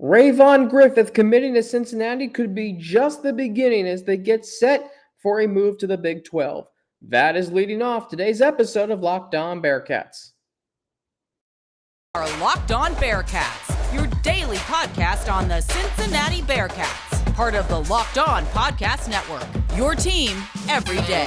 Rayvon Griffith committing to Cincinnati could be just the beginning as they get set for a move to the Big 12. That is leading off today's episode of Locked On Bearcats. Our Locked On Bearcats, your daily podcast on the Cincinnati Bearcats, part of the Locked On Podcast Network, your team every day.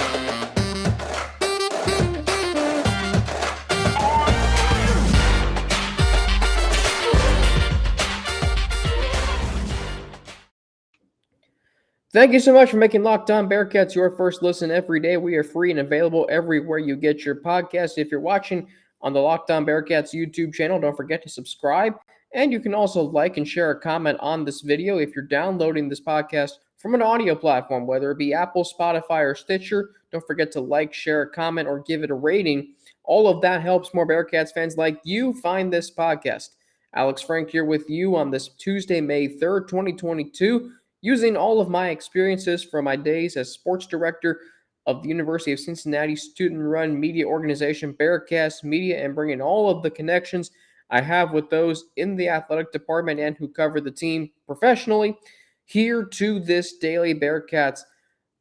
Thank you so much for making Locked On Bearcats your first listen every day. We are free and available everywhere you get your podcast. If you're watching on the Locked On Bearcats YouTube channel, don't forget to subscribe. And you can also like and share a comment on this video if you're downloading this podcast from an audio platform, whether it be Apple, Spotify, or Stitcher. Don't forget to like, share a comment, or give it a rating. All of that helps more Bearcats fans like you find this podcast. Alex Frank here with you on this Tuesday, May 3rd, 2022. Using all of my experiences from my days as sports director of the University of Cincinnati student-run media organization Bearcast Media, and bringing all of the connections I have with those in the athletic department and who cover the team professionally here to this daily Bearcats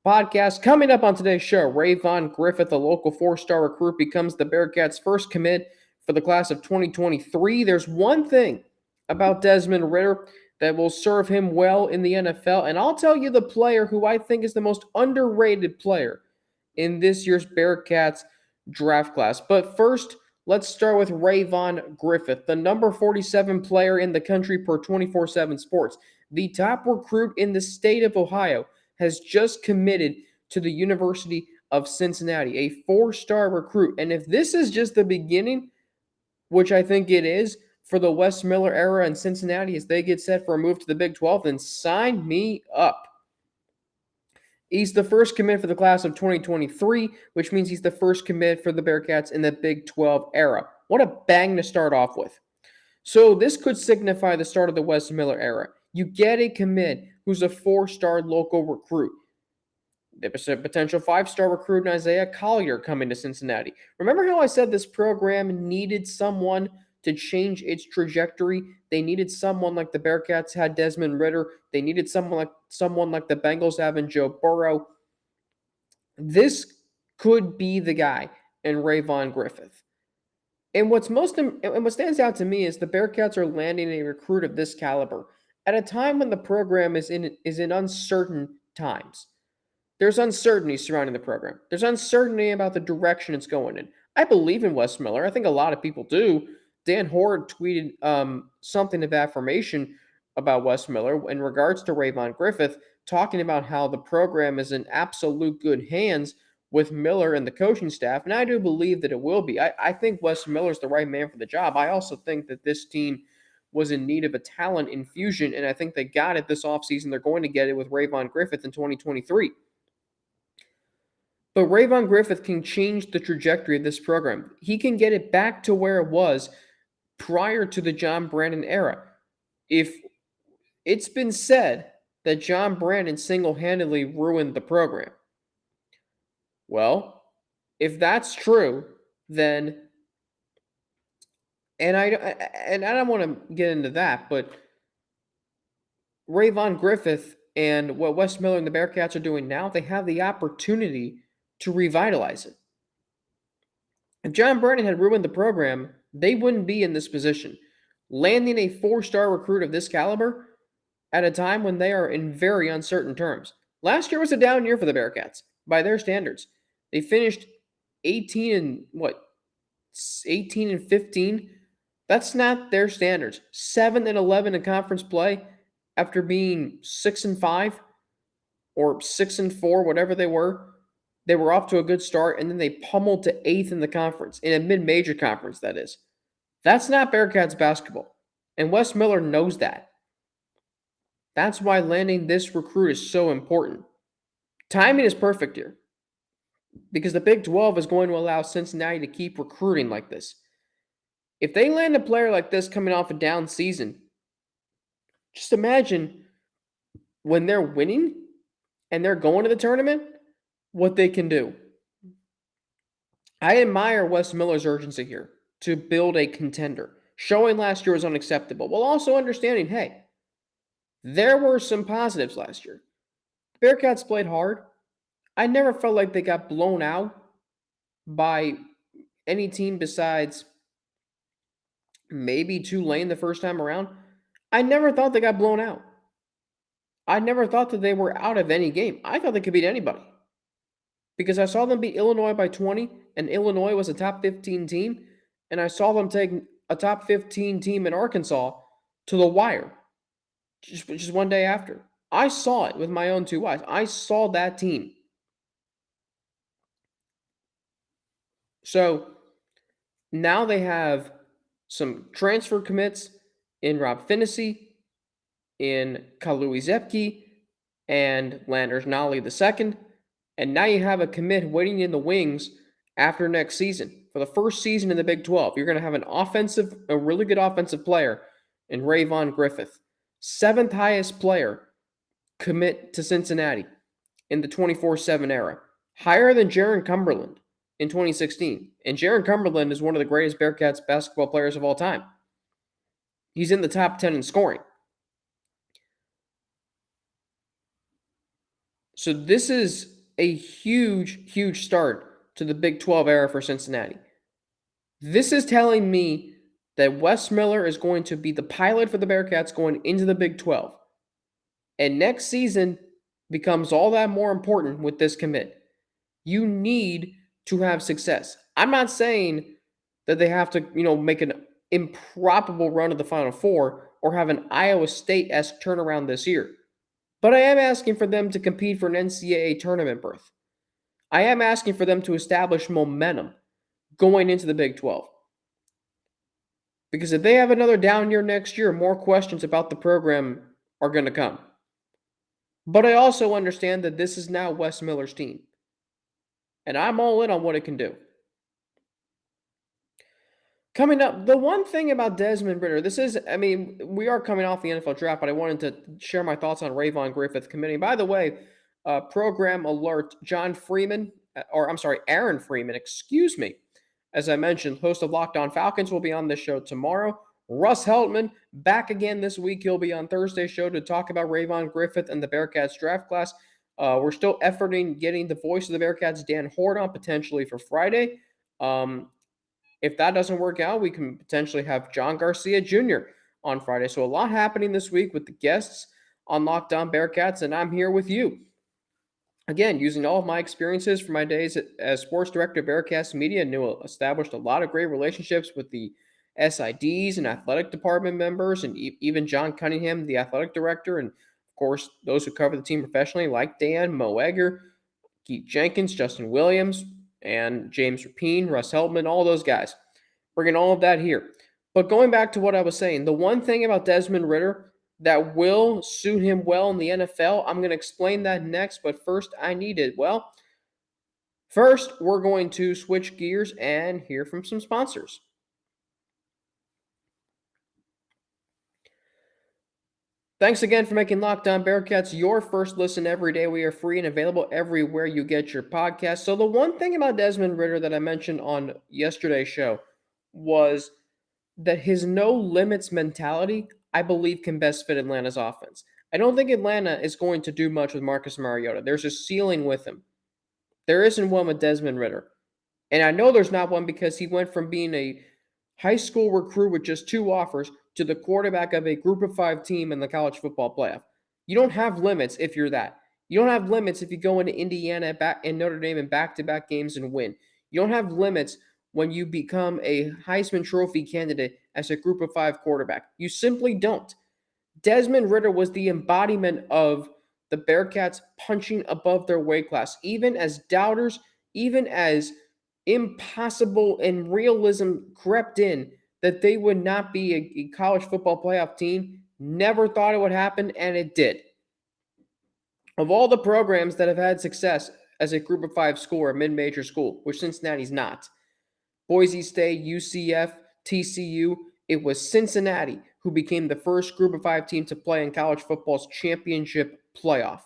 podcast. Coming up on today's show, Rayvon Griffith, a local four-star recruit, becomes the Bearcats' first commit for the class of 2023. There's one thing about Desmond Ridder that will serve him well in the NFL. And I'll tell you the player who I think is the most underrated player in this year's Bearcats draft class. But first, let's start with Rayvon Griffith, the number 47 player in the country per 24/7 Sports. The top recruit in the state of Ohio has just committed to the University of Cincinnati, a four-star recruit. And if this is just the beginning, which I think it is, for the Wes Miller era in Cincinnati as they get set for a move to the Big 12, then sign me up. He's the first commit for the class of 2023, which means he's the first commit for the Bearcats in the Big 12 era. What a bang to start off with. So this could signify the start of the Wes Miller era. You get a commit who's a four-star local recruit. There's a potential five-star recruit in Isaiah Collier coming to Cincinnati. Remember how I said this program needed someone to change its trajectory? They needed someone like the Bearcats had Desmond Ridder. They needed someone like the Bengals have in Joe Burrow. This could be the guy in Rayvon Griffith. And what stands out to me is the Bearcats are landing a recruit of this caliber at a time when the program is in uncertain times. There's uncertainty surrounding the program. There's uncertainty about the direction it's going in. I believe in Wes Miller. I think a lot of people do. Dan Horde tweeted something of affirmation about Wes Miller in regards to Rayvon Griffith, talking about how the program is in absolute good hands with Miller and the coaching staff, and I do believe that it will be. I think Wes Miller's the right man for the job. I also think that this team was in need of a talent infusion, and I think they got it this offseason. They're going to get it with Rayvon Griffith in 2023. But Rayvon Griffith can change the trajectory of this program. He can get it back to where it was prior to the John Brandon era. If it's been said that John Brandon single-handedly ruined the program, well, if that's true, then, and I don't want to get into that, but Rayvon Griffith and what Wes Miller and the Bearcats are doing now, they have the opportunity to revitalize it. If John Brandon had ruined the program, they wouldn't be in this position. Landing a four-star recruit of this caliber at a time when they are in very uncertain terms. Last year was a down year for the Bearcats by their standards. They finished 18 and 15. That's not their standards. 7 and 11 in conference play after being 6 and 5 or 6 and 4, whatever they were. They were off to a good start, and then they pummeled to 8th in the conference, in a mid-major conference, that is. That's not Bearcats basketball, and Wes Miller knows that. That's why landing this recruit is so important. Timing is perfect here, because the Big 12 is going to allow Cincinnati to keep recruiting like this. If they land a player like this coming off a down season, just imagine when they're winning and they're going to the tournament, what they can do. I admire Wes Miller's urgency here to build a contender. Showing last year was unacceptable, while also understanding, hey, There were some positives last year. Bearcats played hard. I never felt like they got blown out by any team besides maybe Tulane the first time around. I never thought they got blown out. I never thought that they were out of any game. I thought they could beat anybody because I saw them beat Illinois by 20, and Illinois was a top 15 team, and I saw them take a top 15 team in Arkansas to the wire just one day after. I saw it with my own two eyes. I saw that team. So now they have some transfer commits in Rob Finney, in Kalui Zepke, and Landers Nolly II. And now you have a commit waiting in the wings after next season. For the first season in the Big 12, you're going to have a really good offensive player in Rayvon Griffith. 7th highest player commit to Cincinnati in the 24/7 era. Higher than Jaron Cumberland in 2016. And Jaron Cumberland is one of the greatest Bearcats basketball players of all time. He's in the top 10 in scoring. So this is a huge, huge start to the Big 12 era for Cincinnati. This is telling me that Wes Miller is going to be the pilot for the Bearcats going into the Big 12. And next season becomes all that more important with this commit. You need to have success. I'm not saying that they have to, make an improbable run to the Final Four or have an Iowa State-esque turnaround this year. But I am asking for them to compete for an NCAA tournament berth. I am asking for them to establish momentum going into the Big 12. Because if they have another down year next year, more questions about the program are going to come. But I also understand that this is now Wes Miller's team. And I'm all in on what it can do. Coming up, the one thing about Desmond Ridder, we are coming off the NFL draft, but I wanted to share my thoughts on Rayvon Griffith committing. By the way, program alert, Aaron Freeman, as I mentioned, host of Locked On Falcons, will be on this show tomorrow. Russ Heltman, back again this week. He'll be on Thursday's show to talk about Rayvon Griffith and the Bearcats draft class. We're still efforting getting the voice of the Bearcats, Dan Hort, on potentially for Friday. If that doesn't work out, we can potentially have John Garcia Jr. on Friday. So a lot happening this week with the guests on Locked On Bearcats, and I'm here with you. Again, using all of my experiences from my days as sports director of Bearcast Media, established a lot of great relationships with the SIDs and athletic department members, and even John Cunningham, the athletic director, and of course, those who cover the team professionally, like Dan, Mo Egger, Keith Jenkins, Justin Williams, and James Rapine, Russ Heltman, all those guys. Bringing all of that here. But going back to what I was saying, the one thing about Desmond Ridder that will suit him well in the NFL, I'm going to explain that next, but first first we're going to switch gears and hear from some sponsors. Thanks again for making Locked On Bearcats your first listen every day. We are free and available everywhere you get your podcast. So the one thing about Desmond Ridder that I mentioned on yesterday's show was that his no limits mentality, I believe, can best fit Atlanta's offense. I don't think Atlanta is going to do much with Marcus Mariota. There's a ceiling with him. There isn't one with Desmond Ridder. And I know there's not one because he went from being a high school recruit with just 2 offers to the quarterback of a group of 5 team in the college football playoff. You don't have limits if you're that. You don't have limits if you go into Indiana and Notre Dame in back-to-back games and win. You don't have limits when you become a Heisman Trophy candidate as a group of 5 quarterback. You simply don't. Desmond Ridder was the embodiment of the Bearcats punching above their weight class, even as doubters, even as impossible and realism crept in that they would not be a college football playoff team. Never thought it would happen, and it did. Of all the programs that have had success as a group of 5 school or mid-major school, which Cincinnati's not, Boise State, UCF, TCU, it was Cincinnati who became the first group of 5 team to play in college football's championship playoff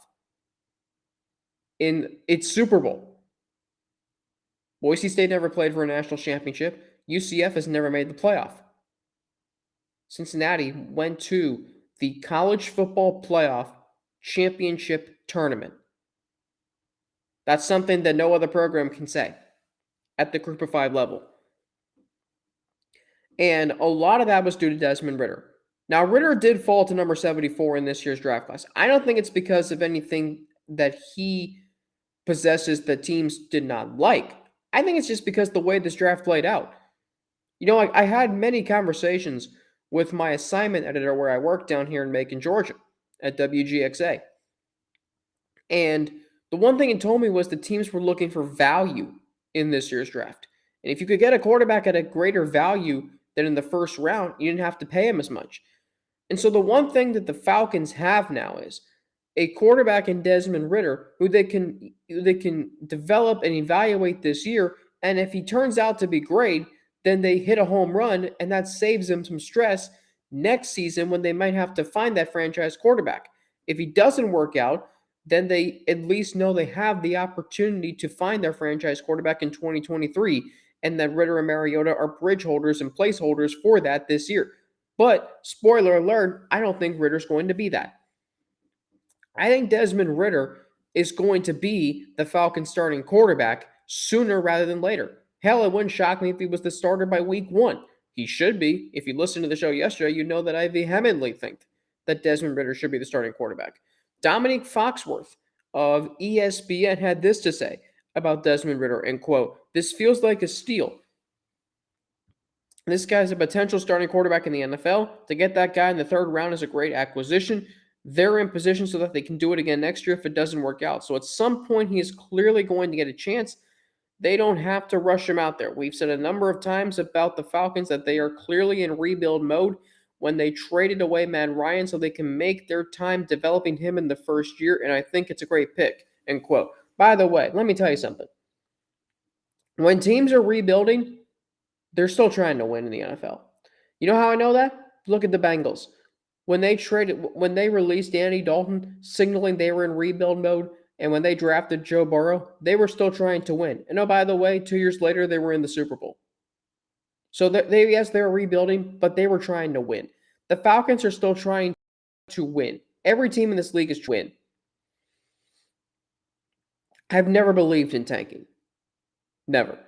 in its Super Bowl. Boise State never played for a national championship. UCF has never made the playoff. Cincinnati went to the college football playoff championship tournament. That's something that no other program can say at the group of 5 level. And a lot of that was due to Desmond Ridder. Now, Ridder did fall to number 74 in this year's draft class. I don't think it's because of anything that he possesses that teams did not like. I think it's just because the way this draft played out. You know, I had many conversations with my assignment editor where I work down here in Macon, Georgia at WGXA. And the one thing he told me was the teams were looking for value in this year's draft. And if you could get a quarterback at a greater value than in the first round, you didn't have to pay him as much. And so the one thing that the Falcons have now is a quarterback in Desmond Ridder who they can develop and evaluate this year. And if he turns out to be great, then they hit a home run, and that saves them some stress next season when they might have to find that franchise quarterback. If he doesn't work out, then they at least know they have the opportunity to find their franchise quarterback in 2023, and that Ridder and Mariota are bridge holders and placeholders for that this year. But, spoiler alert, I don't think Ridder's going to be that. I think Desmond Ridder is going to be the Falcons starting quarterback sooner rather than later. Hell, it wouldn't shock me if he was the starter by week 1. He should be. If you listened to the show yesterday, you know that I vehemently think that Desmond Ridder should be the starting quarterback. Dominique Foxworth of ESPN had this to say about Desmond Ridder, and quote, "This feels like a steal. This guy's a potential starting quarterback in the NFL. To get that guy in the 3rd round is a great acquisition. They're in position so that they can do it again next year if it doesn't work out. So at some point, he is clearly going to get a chance. They don't have to rush him out there. We've said a number of times about the Falcons that they are clearly in rebuild mode when they traded away Matt Ryan so they can make their time developing him in the first year, and I think it's a great pick," end quote. By the way, let me tell you something. When teams are rebuilding, they're still trying to win in the NFL. You know how I know that? Look at the Bengals. When they released Andy Dalton, signaling they were in rebuild mode, and when they drafted Joe Burrow, they were still trying to win. And oh, by the way, 2 years later, they were in the Super Bowl. So they were rebuilding, but they were trying to win. The Falcons are still trying to win. Every team in this league is trying to win. I've never believed in tanking. Never.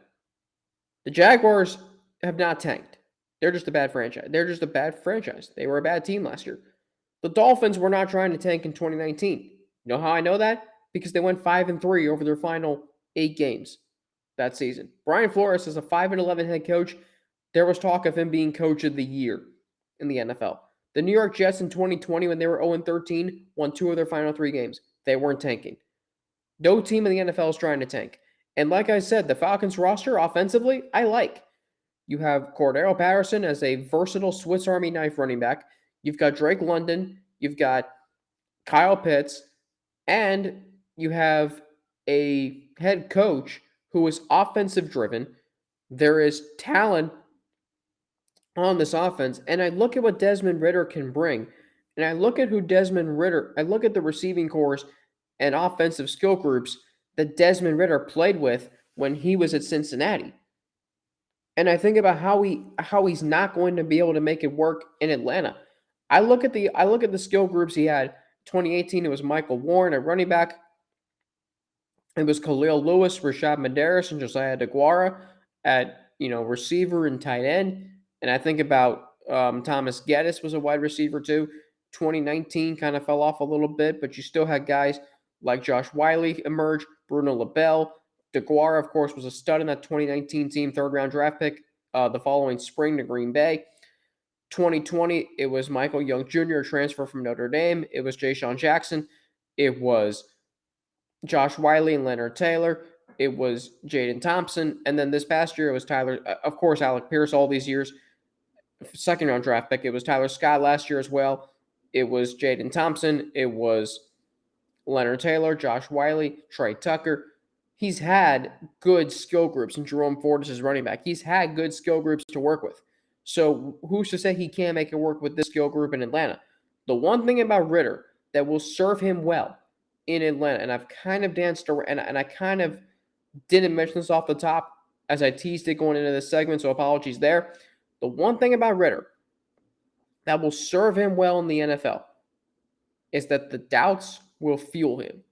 The Jaguars have not tanked. They're just a bad franchise. They were a bad team last year. The Dolphins were not trying to tank in 2019. You know how I know that? Because they went 5-3 over their final 8 games that season. Brian Flores is a 5-11 head coach. There was talk of him being coach of the year in the NFL. The New York Jets in 2020, when they were 0-13, won 2 of their final 3 games. They weren't tanking. No team in the NFL is trying to tank. And like I said, the Falcons roster offensively, I like. You have Cordero Patterson as a versatile Swiss Army knife running back. You've got Drake London. You've got Kyle Pitts. And you have a head coach who is offensive driven. There is talent on this offense. And I look at what Desmond Ridder can bring. And I look at I look at the receiving corps and offensive skill groups that Desmond Ridder played with when he was at Cincinnati. And I think about how he's not going to be able to make it work in Atlanta. I look at the skill groups he had. 2018, it was Michael Warren at running back. It was Khalil Lewis, Rashad Medeiros, and Josiah DeGuara at receiver and tight end. And I think about Thomas Geddes was a wide receiver too. 2019 kind of fell off a little bit, but you still had guys like Josh Wiley emerge, Bruno LaBelle. DeGuara, of course, was a stud in that 2019 team, 3rd-round draft pick the following spring to Green Bay. 2020, it was Michael Young Jr., a transfer from Notre Dame. It was Ja'Shawn Jackson. It was Josh Wiley and Leonard Taylor. It was Jaden Thompson. And then this past year, it was Tyler, of course, Alec Pierce all these years. 2nd-round draft pick. It was Tyler Scott last year as well. It was Jaden Thompson. It was Leonard Taylor, Josh Wiley, Trey Tucker. He's had good skill groups, and Jerome Ford is his running back. He's had good skill groups to work with. So who's to say he can't make it work with this skill group in Atlanta? The one thing about Ridder that will serve him well in Atlanta, and I've kind of danced around, and I kind of didn't mention this off the top as I teased it going into this segment, so apologies there. The one thing about Ridder that will serve him well in the NFL is that the doubts will fuel him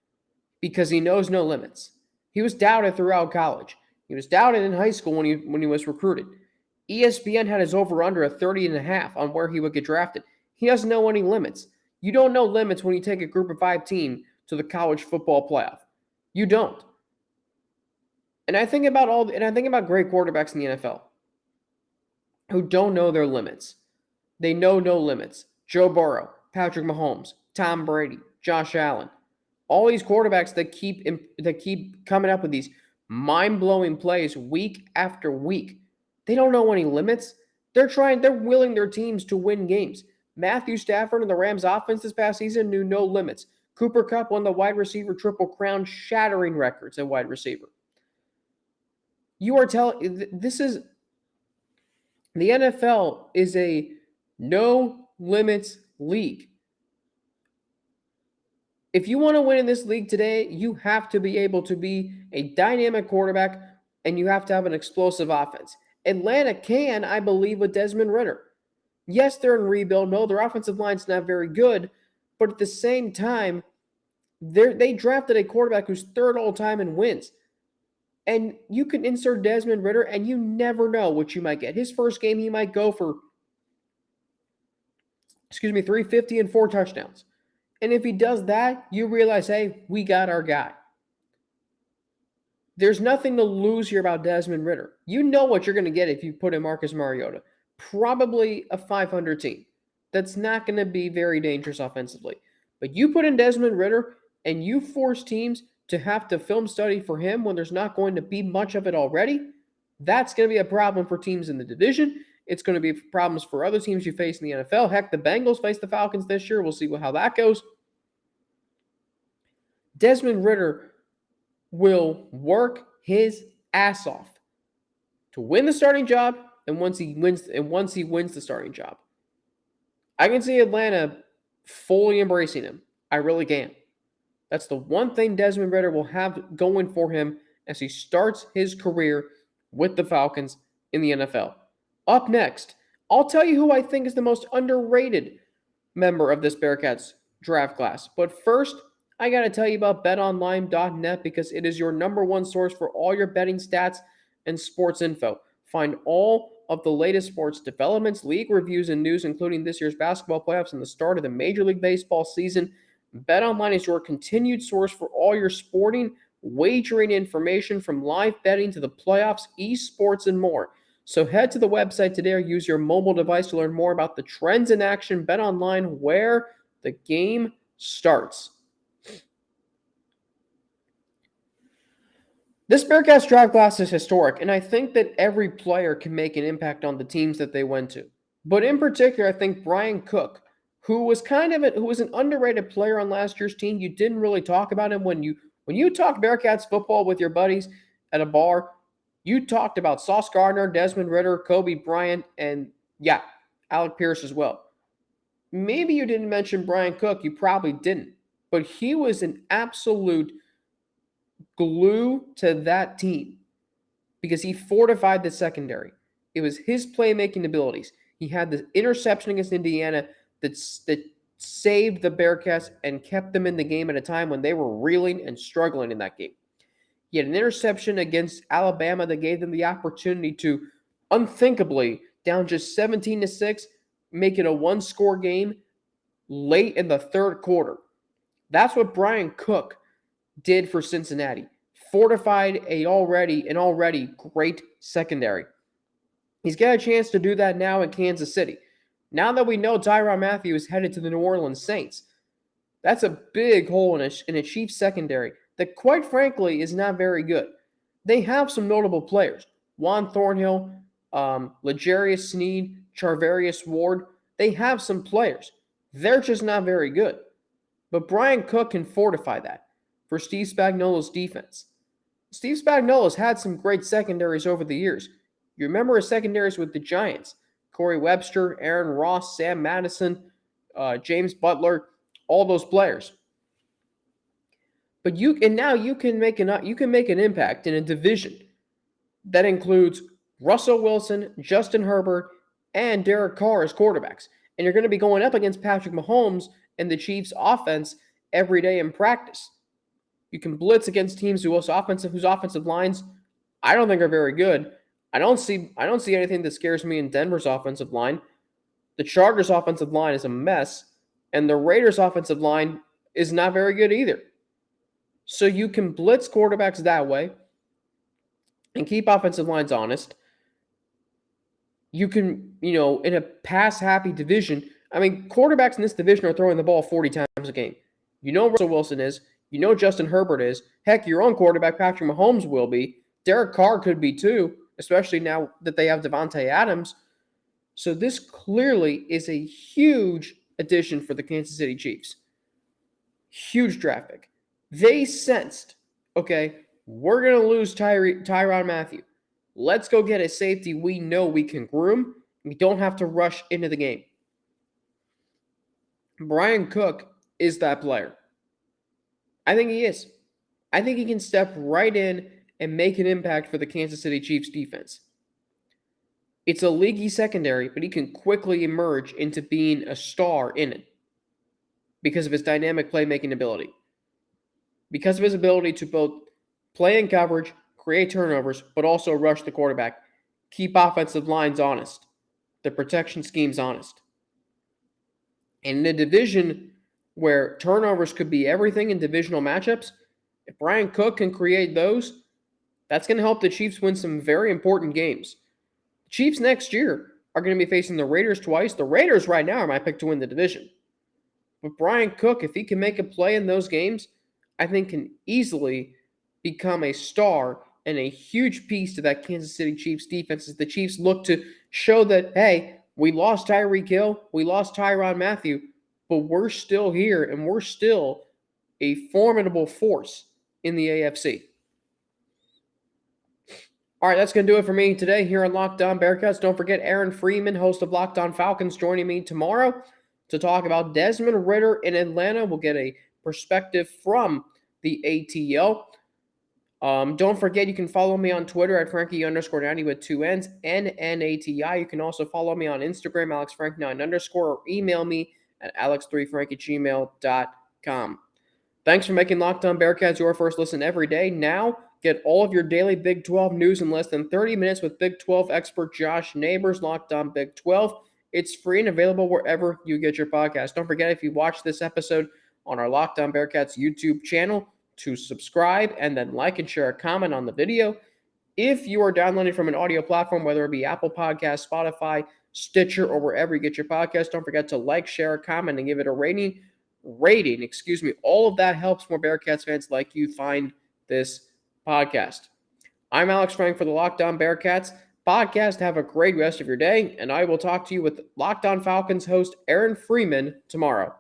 because he knows no limits. He was doubted throughout college. He was doubted in high school when he was recruited. ESPN had his over-under at 30.5 on where he would get drafted. He doesn't know any limits. You don't know limits when you take a group of 5 team to the college football playoff. You don't. And I think about great quarterbacks in the NFL who don't know their limits. They know no limits. Joe Burrow, Patrick Mahomes, Tom Brady, Josh Allen, all these quarterbacks that keep coming up with these mind-blowing plays week after week. They don't know any limits. They're willing their teams to win games. Matthew Stafford and the Rams offense this past season knew no limits. Cooper Kupp won the wide receiver triple crown, shattering records at wide receiver. The NFL is a no limits league. If you want to win in this league today, you have to be able to be a dynamic quarterback and you have to have an explosive offense. Atlanta can, I believe, with Desmond Ridder. Yes, they're in rebuild mode. Their offensive line's not very good, but at the same time, they drafted a quarterback who's third all time in wins. And you can insert Desmond Ridder, and you never know what you might get. His first game, he might go for, 350 and 4 touchdowns. And if he does that, you realize, hey, we got our guy. There's nothing to lose here about Desmond Ridder. You know what you're going to get if you put in Marcus Mariota. Probably a 500 team. That's not going to be very dangerous offensively. But you put in Desmond Ridder, and you force teams to have to film study for him when there's not going to be much of it already, that's going to be a problem for teams in the division. It's going to be problems for other teams you face in the NFL. Heck, the Bengals face the Falcons this year. We'll see how that goes. Desmond Ridder will work his ass off to win the starting job, and once he wins the starting job, I can see Atlanta fully embracing him. I really can. That's the one thing Desmond Ridder will have going for him as he starts his career with the Falcons in the NFL. Up next, I'll tell you who I think is the most underrated member of this Bearcats draft class. But first, I got to tell you about betonline.net because it is your number one source for all your betting stats and sports info. Find all of the latest sports developments, league reviews, and news, including this year's basketball playoffs and the start of the Major League Baseball season. BetOnline is your continued source for all your sporting wagering information, from live betting to the playoffs, esports, and more. So head to the website today or use your mobile device to learn more about the trends in action. BetOnline, where the game starts. This Bearcats draft class is historic, and I think that every player can make an impact on the teams that they went to. But in particular, I think Brian Cook, who was an underrated player on last year's team. You didn't really talk about him when you talk Bearcats football with your buddies at a bar. You talked about Sauce Gardner, Desmond Ridder, Kobe Bryant, and Alec Pierce as well. Maybe you didn't mention Brian Cook. You probably didn't. But he was an absolute glue to that team because he fortified the secondary. It was his playmaking abilities. He had the interception against Indiana that saved the Bearcats and kept them in the game at a time when they were reeling and struggling in that game. He had an interception against Alabama that gave them the opportunity to, unthinkably, down just 17-6, make it a one-score game late in the third quarter. That's what Brian Cook did for Cincinnati. Fortified an already great secondary. He's got a chance to do that now in Kansas City. Now that we know Tyrann Mathieu is headed to the New Orleans Saints, that's a big hole in a Chiefs secondary that, quite frankly, is not very good. They have some notable players. Juan Thornhill, L'Jarius Sneed, Charvarius Ward. They have some players. They're just not very good. But Brian Cook can fortify that for Steve Spagnuolo's defense. Steve Spagnuolo's had some great secondaries over the years. You remember his secondaries with the Giants. Corey Webster, Aaron Ross, Sam Madison, James Butler, all those players. But now you can make an impact in a division that includes Russell Wilson, Justin Herbert, and Derek Carr as quarterbacks. And you're going to be going up against Patrick Mahomes and the Chiefs offense every day in practice. You can blitz against teams whose offensive lines I don't think are very good. I don't see anything that scares me in Denver's offensive line. The Chargers' offensive line is a mess, and the Raiders' offensive line is not very good either. So you can blitz quarterbacks that way and keep offensive lines honest. You can, in a pass-happy division, quarterbacks in this division are throwing the ball 40 times a game. Russell Wilson is. Justin Herbert is. Heck, your own quarterback, Patrick Mahomes, will be. Derek Carr could be too, especially now that they have Devontae Adams. So this clearly is a huge addition for the Kansas City Chiefs. Huge draft pick. They sensed, okay, we're going to lose Tyrann Mathieu. Let's go get a safety we know we can groom. We don't have to rush into the game. Brian Cook is that player. I think he is. I think he can step right in and make an impact for the Kansas City Chiefs defense. It's a leaguey secondary, but he can quickly emerge into being a star in it because of his dynamic playmaking ability. Because of his ability to both play in coverage, create turnovers, but also rush the quarterback, keep offensive lines honest, the protection schemes honest. And in a division where turnovers could be everything in divisional matchups, if Brian Cook can create those, that's going to help the Chiefs win some very important games. The Chiefs next year are going to be facing the Raiders twice. The Raiders right now are my pick to win the division. But Brian Cook, if he can make a play in those games, I think can easily become a star and a huge piece to that Kansas City Chiefs defense as the Chiefs look to show that, hey, we lost Tyreek Hill, we lost Tyrann Mathieu, but we're still here and we're still a formidable force in the AFC. All right, that's going to do it for me today here on Locked On Bearcats. Don't forget Aaron Freeman, host of Locked On Falcons, joining me tomorrow to talk about Desmond Ridder in Atlanta. We'll get a perspective from the ATL. Don't forget, you can follow me on Twitter at Frankie_90 with 2 N's, NNATI. You can also follow me on Instagram, AlexFrank9_, or email me at alex3frank@gmail.com. Thanks for making Locked On Bearcats your first listen every day. Now, get all of your daily Big 12 news in less than 30 minutes with Big 12 expert Josh Neighbors, Locked On Big 12. It's free and available wherever you get your podcast. Don't forget, if you watch this episode on our Locked On Bearcats YouTube channel, to subscribe and then like and share a comment on the video. If you are downloading from an audio platform, whether it be Apple Podcasts, Spotify, Stitcher, or wherever you get your podcast, don't forget to like, share, a comment, and give it a rating. All of that helps more Bearcats fans like you find this podcast. I'm Alex Frank for the Locked On Bearcats podcast. Have a great rest of your day, and I will talk to you with Locked On Falcons host Aaron Freeman tomorrow.